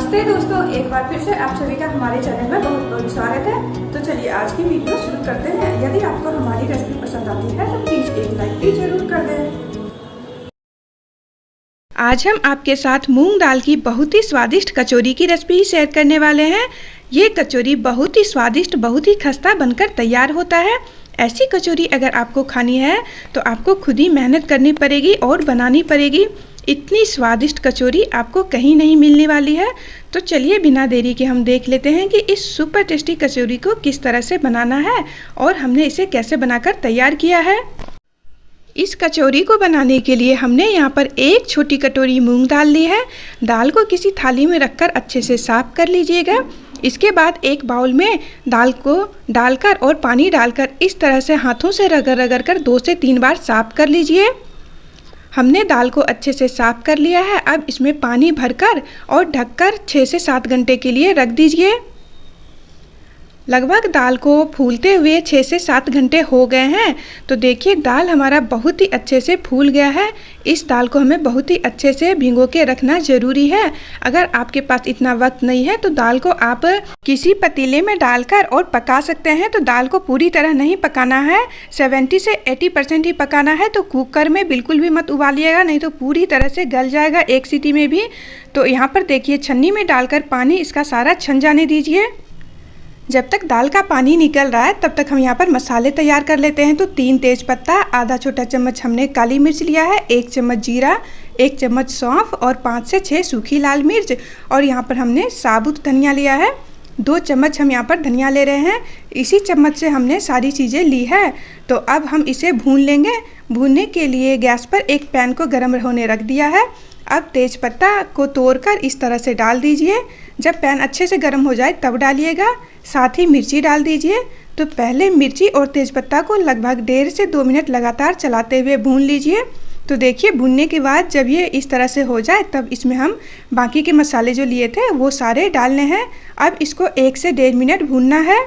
नमस्ते दोस्तों, एक बार फिर से आप सभी का हमारे चैनल में बहुत बहुत स्वागत है। तो चलिए आज की वीडियो शुरू करते हैं। यदि आपको हमारी रेसिपी पसंद आती है तो प्लीज एक लाइक भी जरूर कर दें। आज हम आपके साथ मूंग दाल की बहुत ही स्वादिष्ट कचौरी की रेसिपी शेयर करने वाले हैं। ये कचौरी बहुत ही स्वादिष्ट, बहुत ही खस्ता बनकर तैयार होता है। ऐसी कचौरी अगर आपको खानी है तो आपको खुद ही मेहनत करनी पड़ेगी और बनानी पड़ेगी। इतनी स्वादिष्ट कचौरी आपको कहीं नहीं मिलने वाली है। तो चलिए बिना देरी के हम देख लेते हैं कि इस सुपर टेस्टी कचौरी को किस तरह से बनाना है और हमने इसे कैसे बनाकर तैयार किया है। इस कचौरी को बनाने के लिए हमने यहाँ पर एक छोटी कटोरी मूंग दाल ली है। दाल को किसी थाली में रखकर अच्छे से साफ कर लीजिएगा। इसके बाद एक बाउल में दाल को डालकर और पानी डालकर इस तरह से हाथों से रगड़ रगड़ कर 2 से 3 बार साफ कर लीजिए। हमने दाल को अच्छे से साफ कर लिया है। अब इसमें पानी भरकर और ढककर 6 से 7 घंटे के लिए रख दीजिए। लगभग दाल को फूलते हुए 6 से 7 घंटे हो गए हैं। तो देखिए दाल हमारा बहुत ही अच्छे से फूल गया है। इस दाल को हमें बहुत ही अच्छे से भिगो के रखना ज़रूरी है। अगर आपके पास इतना वक्त नहीं है तो दाल को आप किसी पतीले में डालकर और पका सकते हैं। तो दाल को पूरी तरह नहीं पकाना है, 70 से 80% ही पकाना है। तो कुकर में बिल्कुल भी मत उबालिएगा, नहीं तो पूरी तरह से गल जाएगा एक सीटी में भी। तो यहाँ पर देखिए छन्नी में डालकर पानी इसका सारा छन जाने दीजिए। जब तक दाल का पानी निकल रहा है तब तक हम यहाँ पर मसाले तैयार कर लेते हैं। तो 3 तेज़पत्ता, आधा छोटा चम्मच हमने काली मिर्च लिया है, 1 चम्मच जीरा, 1 चम्मच सौंफ और 5 से 6 सूखी लाल मिर्च। और यहाँ पर हमने साबुत धनिया लिया है, 2 चम्मच हम यहाँ पर धनिया ले रहे हैं। इसी चम्मच से हमने सारी चीज़ें ली है। तो अब हम इसे भून लेंगे। भूनने के लिए गैस पर एक पैन को गर्म होने रख दिया है। अब तेज़पत्ता को तोड़कर इस तरह से डाल दीजिए। जब पैन अच्छे से गर्म हो जाए तब डालिएगा। साथ ही मिर्ची डाल दीजिए। तो पहले मिर्ची और तेज़पत्ता को लगभग 1.5 से 2 मिनट लगातार चलाते हुए भून लीजिए। तो देखिए भूनने के बाद जब ये इस तरह से हो जाए तब इसमें हम बाकी के मसाले जो लिए थे वो सारे डालने हैं। अब इसको 1 से 1.5 मिनट भूनना है।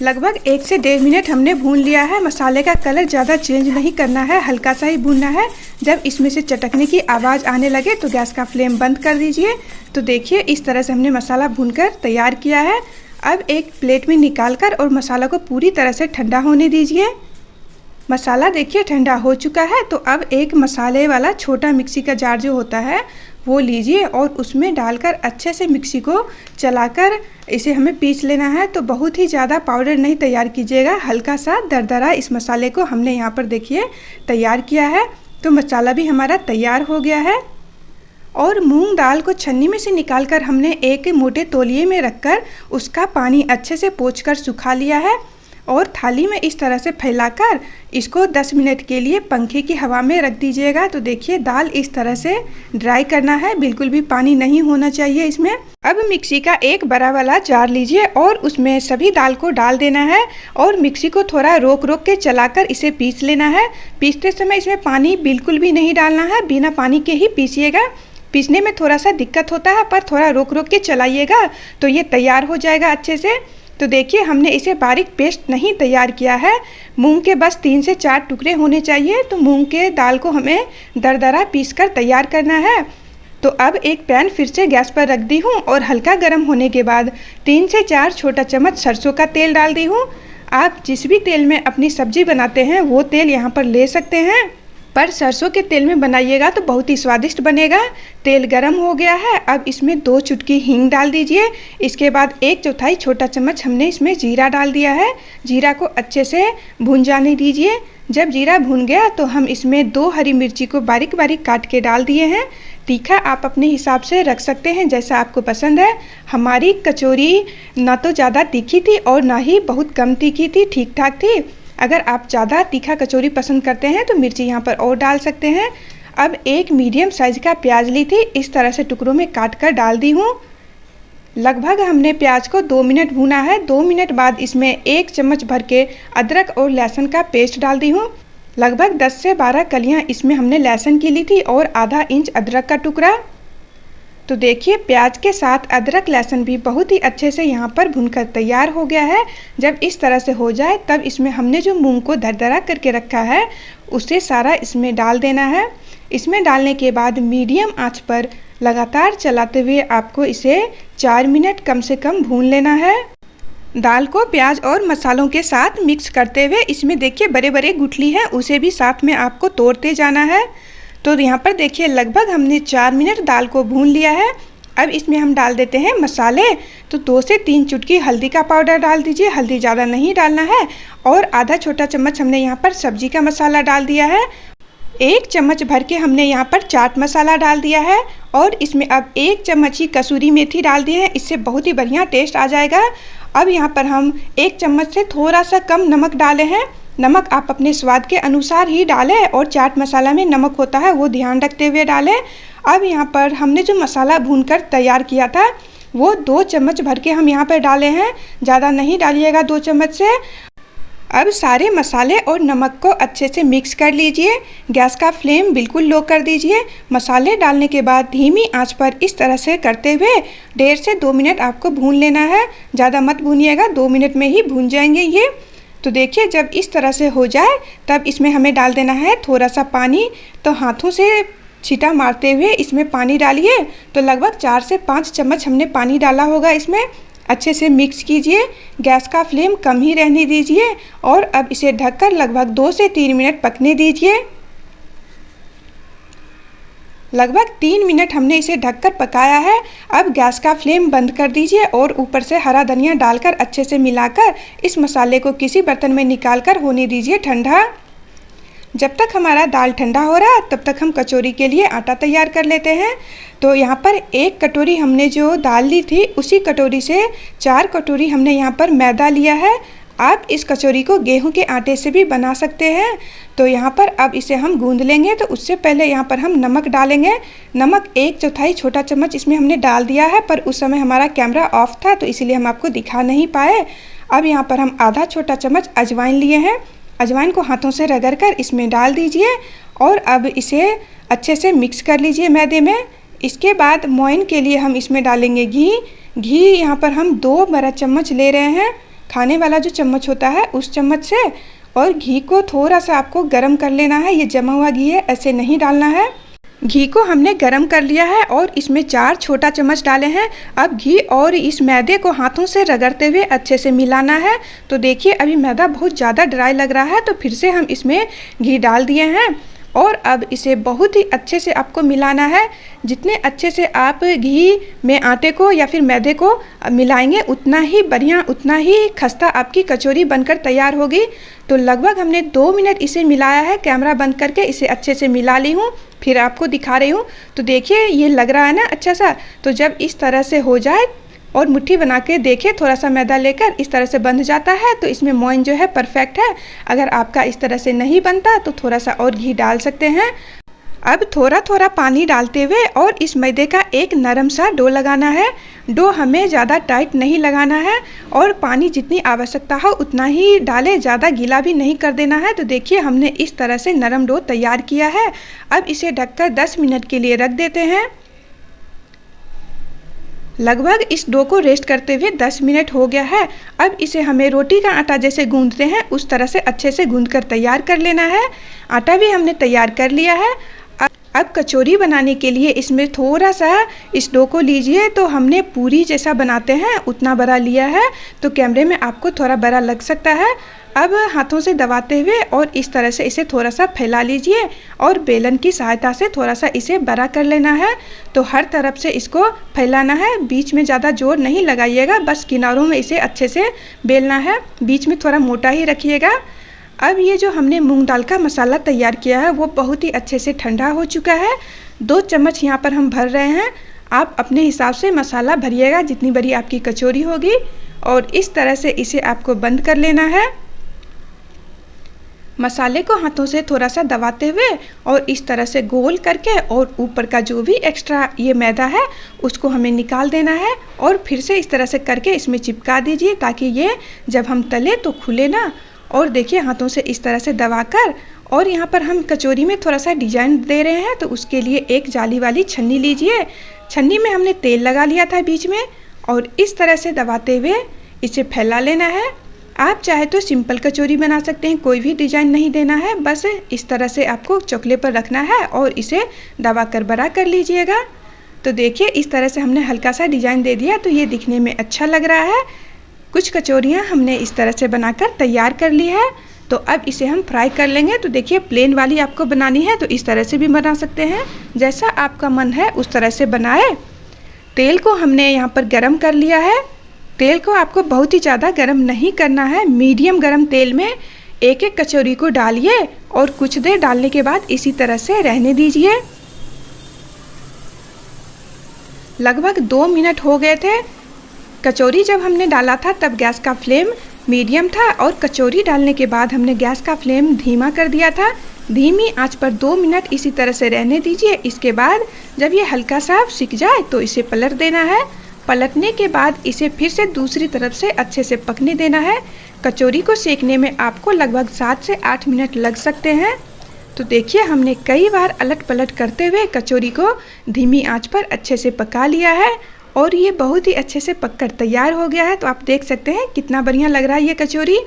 लगभग 1 से 1.5 मिनट हमने भून लिया है। मसाले का कलर ज़्यादा चेंज नहीं करना है, हल्का सा ही भूनना है। जब इसमें से चटकने की आवाज़ आने लगे तो गैस का फ्लेम बंद कर दीजिए। तो देखिए इस तरह से हमने मसाला भूनकर तैयार किया है। अब एक प्लेट में निकालकर और मसाला को पूरी तरह से ठंडा होने दीजिए। मसाला देखिए ठंडा हो चुका है। तो अब एक मसाले वाला छोटा मिक्सी का जार जो होता है वो लीजिए और उसमें डालकर अच्छे से मिक्सी को चलाकर इसे हमें पीस लेना है। तो बहुत ही ज़्यादा पाउडर नहीं तैयार कीजिएगा, हल्का सा दरदरा इस मसाले को हमने यहाँ पर देखिए तैयार किया है। तो मसाला भी हमारा तैयार हो गया है। और मूंग दाल को छन्नी में से निकालकर हमने एक मोटे तौलिए में रखकर उसका पानी अच्छे से पोंछकर सुखा लिया है। और थाली में इस तरह से फैलाकर इसको 10 मिनट के लिए पंखे की हवा में रख दीजिएगा। तो देखिए दाल इस तरह से ड्राई करना है, बिल्कुल भी पानी नहीं होना चाहिए इसमें। अब मिक्सी का एक बड़ा वाला जार लीजिए और उसमें सभी दाल को डाल देना है और मिक्सी को थोड़ा रोक रोक के चलाकर इसे पीस लेना है। पीसते समय इसमें पानी बिल्कुल भी नहीं डालना है, बिना पानी के ही पीसिएगा। पीसने में थोड़ा सा दिक्कत होता है पर थोड़ा रोक रोक के चलाइएगा तो ये तैयार हो जाएगा अच्छे से। तो देखिए हमने इसे बारीक पेस्ट नहीं तैयार किया है। मूंग के बस 3 से 4 टुकड़े होने चाहिए। तो मूंग के दाल को हमें दरदरा पीसकर तैयार करना है। तो अब एक पैन फिर से गैस पर रख दी हूँ और हल्का गर्म होने के बाद 3 से 4 छोटा चम्मच सरसों का तेल डाल दी हूँ। आप जिस भी तेल में अपनी सब्जी बनाते हैं वो तेल यहाँ पर ले सकते हैं, पर सरसों के तेल में बनाइएगा तो बहुत ही स्वादिष्ट बनेगा। तेल गरम हो गया है। अब इसमें 2 चुटकी हींग डाल दीजिए। इसके बाद 1/4 छोटा चम्मच हमने इसमें जीरा डाल दिया है। जीरा को अच्छे से भून जाने दीजिए। जब जीरा भून गया तो हम इसमें 2 हरी मिर्ची को बारीक बारीक काट के डाल दिए हैं। तीखा आप अपने हिसाब से रख सकते हैं जैसा आपको पसंद है। हमारी कचौरी ना तो ज़्यादा तीखी थी और ना ही बहुत कम तीखी थी, ठीक ठाक थी। अगर आप ज़्यादा तीखा कचौरी पसंद करते हैं तो मिर्ची यहाँ पर और डाल सकते हैं। अब एक मीडियम साइज़ का प्याज ली थी, इस तरह से टुकड़ों में काट कर डाल दी हूँ। लगभग हमने प्याज को 2 मिनट भूना है। 2 मिनट बाद इसमें 1 चम्मच भर के अदरक और लहसुन का पेस्ट डाल दी हूँ। लगभग 10 से 12 कलियाँ इसमें हमने लहसुन की ली थी और आधा इंच अदरक का टुकड़ा। तो देखिए प्याज के साथ अदरक लहसुन भी बहुत ही अच्छे से यहाँ पर भुनकर तैयार हो गया है। जब इस तरह से हो जाए तब इसमें हमने जो मूंग को दरदरा करके रखा है उसे सारा इसमें डाल देना है। इसमें डालने के बाद मीडियम आंच पर लगातार चलाते हुए आपको इसे 4 मिनट कम से कम भून लेना है। दाल को प्याज और मसालों के साथ मिक्स करते हुए इसमें देखिए बड़े बड़े गुठली हैं, उसे भी साथ में आपको तोड़ते जाना है। तो यहाँ पर देखिए लगभग हमने 4 मिनट दाल को भून लिया है। अब इसमें हम डाल देते हैं मसाले। तो 2 से 3 चुटकी हल्दी का पाउडर डाल दीजिए, हल्दी ज़्यादा नहीं डालना है। और आधा छोटा चम्मच हमने यहाँ पर सब्जी का मसाला डाल दिया है। 1 चम्मच भर के हमने यहाँ पर चाट मसाला डाल दिया है। और इसमें अब 1 चम्मच ही कसूरी मेथी डाल दी है, इससे बहुत ही बढ़िया टेस्ट आ जाएगा। अब यहाँ पर हम 1 चम्मच से थोड़ा सा कम नमक डाले हैं। नमक आप अपने स्वाद के अनुसार ही डालें और चाट मसाला में नमक होता है वो ध्यान रखते हुए डालें। अब यहाँ पर हमने जो मसाला भूनकर तैयार किया था वो 2 चम्मच भर के हम यहाँ पर डाले हैं, ज़्यादा नहीं डालिएगा 2 चम्मच से। अब सारे मसाले और नमक को अच्छे से मिक्स कर लीजिए। गैस का फ्लेम बिल्कुल लो कर दीजिए। मसाले डालने के बाद धीमी आंच पर इस तरह से करते हुए 1.5 से 2 मिनट आपको भून लेना है। ज़्यादा मत भूनिएगा, 2 मिनट में ही भून जाएंगे ये। तो देखिए जब इस तरह से हो जाए तब इसमें हमें डाल देना है थोड़ा सा पानी। तो हाथों से छींटा मारते हुए इसमें पानी डालिए। तो लगभग 4 से 5 चम्मच हमने पानी डाला होगा इसमें। अच्छे से मिक्स कीजिए, गैस का फ्लेम कम ही रहने दीजिए और अब इसे ढककर लगभग 2 से 3 मिनट पकने दीजिए। लगभग 3 मिनट हमने इसे ढककर पकाया है। अब गैस का फ्लेम बंद कर दीजिए और ऊपर से हरा धनिया डालकर अच्छे से मिलाकर इस मसाले को किसी बर्तन में निकालकर होने दीजिए ठंडा। जब तक हमारा दाल ठंडा हो रहा है तब तक हम कचौरी के लिए आटा तैयार कर लेते हैं। तो यहाँ पर 1 कटोरी हमने जो दाल ली थी उसी कटोरी से 4 कटोरी हमने यहाँ पर मैदा लिया है। आप इस कचौरी को गेहूं के आटे से भी बना सकते हैं। तो यहाँ पर अब इसे हम गूंद लेंगे। तो उससे पहले यहाँ पर हम नमक डालेंगे। नमक 1/4 छोटा चम्मच इसमें हमने डाल दिया है, पर उस समय हमारा कैमरा ऑफ था तो इसीलिए हम आपको दिखा नहीं पाए। अब यहाँ पर हम आधा छोटा चम्मच अजवाइन लिए हैं। अजवाइन को हाथों से रगड़कर इसमें डाल दीजिए और अब इसे अच्छे से मिक्स कर लीजिए मैदे में। इसके बाद मोइन के लिए हम इसमें डालेंगे घी। घी यहाँ पर हम 2 बड़ा चम्मच ले रहे हैं, खाने वाला जो चम्मच होता है उस चम्मच से। और घी को थोड़ा सा आपको गरम कर लेना है, ये जमा हुआ घी है, ऐसे नहीं डालना है। घी को हमने गरम कर लिया है और इसमें 4 छोटा चम्मच डाले हैं। अब घी और इस मैदे को हाथों से रगड़ते हुए अच्छे से मिलाना है। तो देखिए अभी मैदा बहुत ज़्यादा ड्राई लग रहा है, तो फिर से हम इसमें घी डाल दिए हैं और अब इसे बहुत ही अच्छे से आपको मिलाना है। जितने अच्छे से आप घी में आटे को या फिर मैदे को मिलाएंगे उतना ही बढ़िया, उतना ही खस्ता आपकी कचौरी बनकर तैयार होगी। तो लगभग हमने 2 मिनट इसे मिलाया है, कैमरा बंद करके इसे अच्छे से मिला ली हूँ, फिर आपको दिखा रही हूँ। तो देखिए ये लग रहा है ना अच्छा सा। तो जब इस तरह से हो जाए और मुट्ठी बना के देखिए, थोड़ा सा मैदा लेकर इस तरह से बंध जाता है तो इसमें मोइन जो है परफेक्ट है। अगर आपका इस तरह से नहीं बनता तो थोड़ा सा और घी डाल सकते हैं। अब थोड़ा थोड़ा पानी डालते हुए और इस मैदे का एक नरम सा डो लगाना है। डो हमें ज़्यादा टाइट नहीं लगाना है और पानी जितनी आवश्यकता हो उतना ही डालें, ज़्यादा गीला भी नहीं कर देना है। तो देखिए हमने इस तरह से नरम डो तैयार किया है। अब इसे ढककर 10 मिनट के लिए रख देते हैं। लगभग इस डो को रेस्ट करते हुए 10 मिनट हो गया है। अब इसे हमें रोटी का आटा जैसे गूंदते हैं उस तरह से अच्छे से गूंद कर तैयार कर लेना है। आटा भी हमने तैयार कर लिया है। अब कचौरी बनाने के लिए इसमें थोड़ा सा इस डो को लीजिए। तो हमने पूरी जैसा बनाते हैं उतना बड़ा लिया है, तो कैमरे में आपको थोड़ा बड़ा लग सकता है। अब हाथों से दबाते हुए और इस तरह से इसे थोड़ा सा फैला लीजिए और बेलन की सहायता से थोड़ा सा इसे बड़ा कर लेना है। तो हर तरफ से इसको फैलाना है, बीच में ज़्यादा जोर नहीं लगाइएगा, बस किनारों में इसे अच्छे से बेलना है, बीच में थोड़ा मोटा ही रखिएगा। अब ये जो हमने मूंग दाल का मसाला तैयार किया है वो बहुत ही अच्छे से ठंडा हो चुका है। 2 चम्मच यहाँ पर हम भर रहे हैं। आप अपने हिसाब से मसाला भरिएगा जितनी बड़ी आपकी कचौरी होगी। और इस तरह से इसे आपको बंद कर लेना है। मसाले को हाथों से थोड़ा सा दबाते हुए और इस तरह से गोल करके और ऊपर का जो भी एक्स्ट्रा ये मैदा है उसको हमें निकाल देना है और फिर से इस तरह से करके इसमें चिपका दीजिए ताकि ये जब हम तले तो खुले ना। और देखिए हाथों से इस तरह से दबाकर और यहाँ पर हम कचौरी में थोड़ा सा डिजाइन दे रहे हैं, तो उसके लिए एक जाली वाली छन्नी लीजिए। छन्नी में हमने तेल लगा लिया था बीच में और इस तरह से दबाते हुए इसे फैला लेना है। आप चाहे तो सिंपल कचौरी बना सकते हैं, कोई भी डिजाइन नहीं देना है, बस इस तरह से आपको चकले पर रखना है और इसे दबाकर बड़ा कर लीजिएगा। तो देखिए इस तरह से हमने हल्का सा डिज़ाइन दे दिया तो ये दिखने में अच्छा लग रहा है। कुछ कचौरियाँ हमने इस तरह से बनाकर तैयार कर ली है। तो अब इसे हम फ्राई कर लेंगे। तो देखिए प्लेन वाली आपको बनानी है तो इस तरह से भी बना सकते हैं, जैसा आपका मन है उस तरह से बनाए। तेल को हमने यहाँ पर गरम कर लिया है। तेल को आपको बहुत ही ज़्यादा गरम नहीं करना है, मीडियम गरम तेल में एक एक कचौरी को डालिए और कुछ देर डालने के बाद इसी तरह से रहने दीजिए। लगभग 2 मिनट हो गए थे। कचौरी जब हमने डाला था तब गैस का फ्लेम मीडियम था और कचौरी डालने के बाद हमने गैस का फ्लेम धीमा कर दिया था। धीमी आंच पर 2 मिनट इसी तरह से रहने दीजिए। इसके बाद जब ये हल्का सा सिक जाए तो इसे पलट देना है। पलटने के बाद इसे फिर से दूसरी तरफ से अच्छे से पकने देना है। कचौरी को सेकने में आपको लगभग 7 से 8 मिनट लग सकते हैं। तो देखिए हमने कई बार अलट पलट करते हुए कचौरी को धीमी आंच पर अच्छे से पका लिया है और ये बहुत ही अच्छे से पककर तैयार हो गया है। तो आप देख सकते हैं कितना बढ़िया लग रहा है ये कचौरी।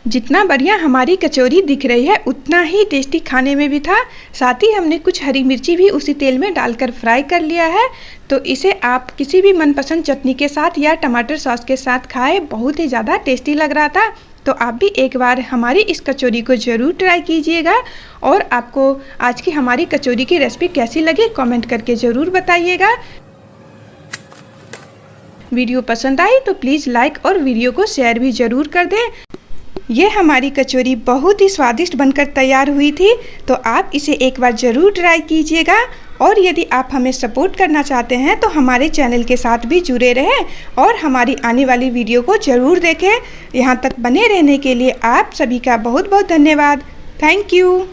जितना बढ़िया हमारी कचौरी दिख रही है उतना ही टेस्टी खाने में भी था। साथ ही हमने कुछ हरी मिर्ची भी उसी तेल में डालकर फ्राई कर लिया है। तो इसे आप किसी भी मनपसंद चटनी के साथ या टमाटर सॉस के साथ खाएं, बहुत ही ज़्यादा टेस्टी लग रहा था। तो आप भी एक बार हमारी इस कचौरी को ज़रूर ट्राई कीजिएगा और आपको आज की हमारी कचौरी की रेसिपी कैसी लगी कमेंट करके ज़रूर बताइएगा। वीडियो पसंद आई तो प्लीज़ लाइक और वीडियो को शेयर भी ज़रूर कर दें। ये हमारी कचौरी बहुत ही स्वादिष्ट बनकर तैयार हुई थी। तो आप इसे एक बार ज़रूर ट्राई कीजिएगा और यदि आप हमें सपोर्ट करना चाहते हैं तो हमारे चैनल के साथ भी जुड़े रहें और हमारी आने वाली वीडियो को ज़रूर देखें। यहाँ तक बने रहने के लिए आप सभी का बहुत बहुत धन्यवाद। Thank you.